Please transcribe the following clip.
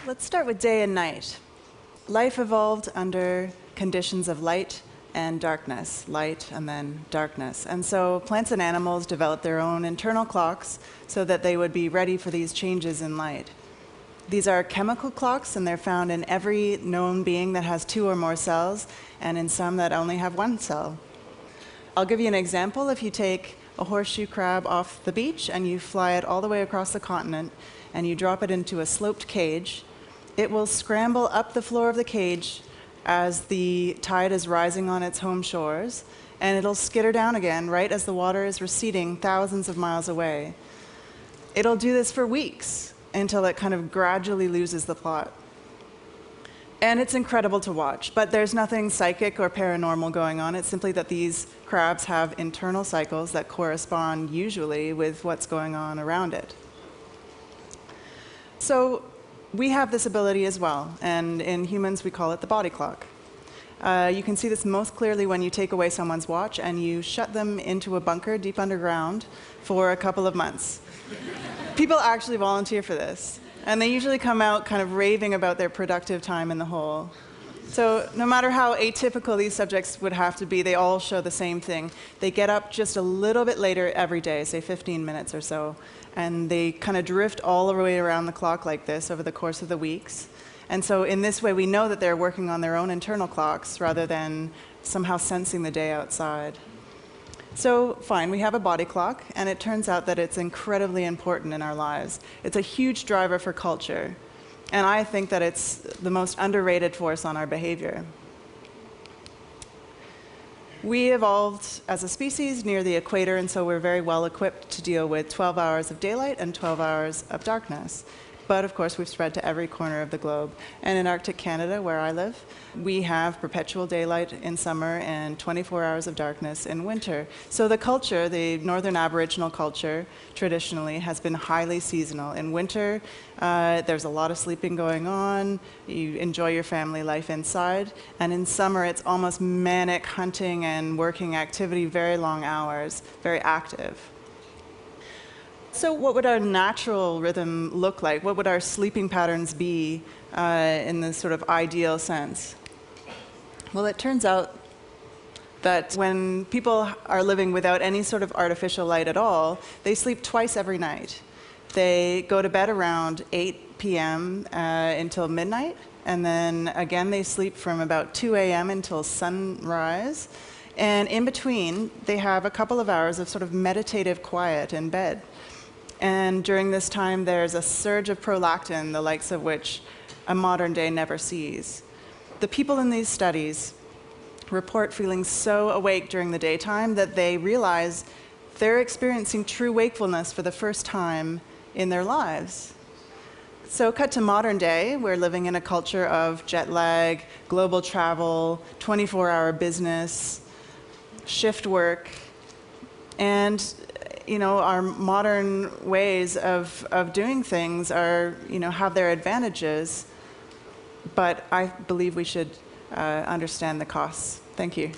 Let's start with day and night. Life evolved under conditions of light and darkness, light and then darkness. And so plants and animals developed their own internal clocks so that they would be ready for these changes in light. These are chemical clocks, and they're found in every known being that has 2 or more cells, and in some that only have 1 cell. I'll give you an example. If you take a horseshoe crab off the beach and you fly it all the way across the continent and you drop it into a sloped cage, it will scramble up the floor of the cage as the tide is rising on its home shores, and it'll skitter down again right as the water is receding thousands of miles away. It'll do this for weeks until it kind of gradually loses the plot. And it's incredible to watch, but there's nothing psychic or paranormal going on. It's simply that these crabs have internal cycles that correspond usually with what's going on around it. So we have this ability as well, and in humans we call it the body clock. You can see this most clearly when you take away someone's watch and you shut them into a bunker deep underground for a couple of months. People actually volunteer for this, and they usually come out kind of raving about their productive time in the hole. So no matter how atypical these subjects would have to be, they all show the same thing. They get up just a little bit later every day, say 15 minutes or so, and they kind of drift all the way around the clock like this over the course of the weeks. And so in this way, we know that they're working on their own internal clocks rather than somehow sensing the day outside. So fine, we have a body clock, and it turns out that it's incredibly important in our lives. It's a huge driver for culture, and I think that it's the most underrated force on our behavior. We evolved as a species near the equator, and so we're very well equipped to deal with 12 hours of daylight and 12 hours of darkness. But of course, we've spread to every corner of the globe. And in Arctic Canada, where I live, we have perpetual daylight in summer and 24 hours of darkness in winter. So the culture, the Northern Aboriginal culture, traditionally has been highly seasonal. In winter, there's a lot of sleeping going on. You enjoy your family life inside. And in summer, it's almost manic hunting and working activity, very long hours, very active. So what would our natural rhythm look like? What would our sleeping patterns be in the sort of ideal sense? Well, it turns out that when people are living without any sort of artificial light at all, they sleep twice every night. They go to bed around 8 p.m. Until midnight, and then again they sleep from about 2 a.m. until sunrise. And in between, they have a couple of hours of sort of meditative quiet in bed. And during this time, there's a surge of prolactin, the likes of which a modern day never sees. The people in these studies report feeling so awake during the daytime that they realize they're experiencing true wakefulness for the first time in their lives. So cut to modern day, we're living in a culture of jet lag, global travel, 24-hour business, shift work, and our modern ways of doing things are, have their advantages, but I believe we should understand the costs. Thank you.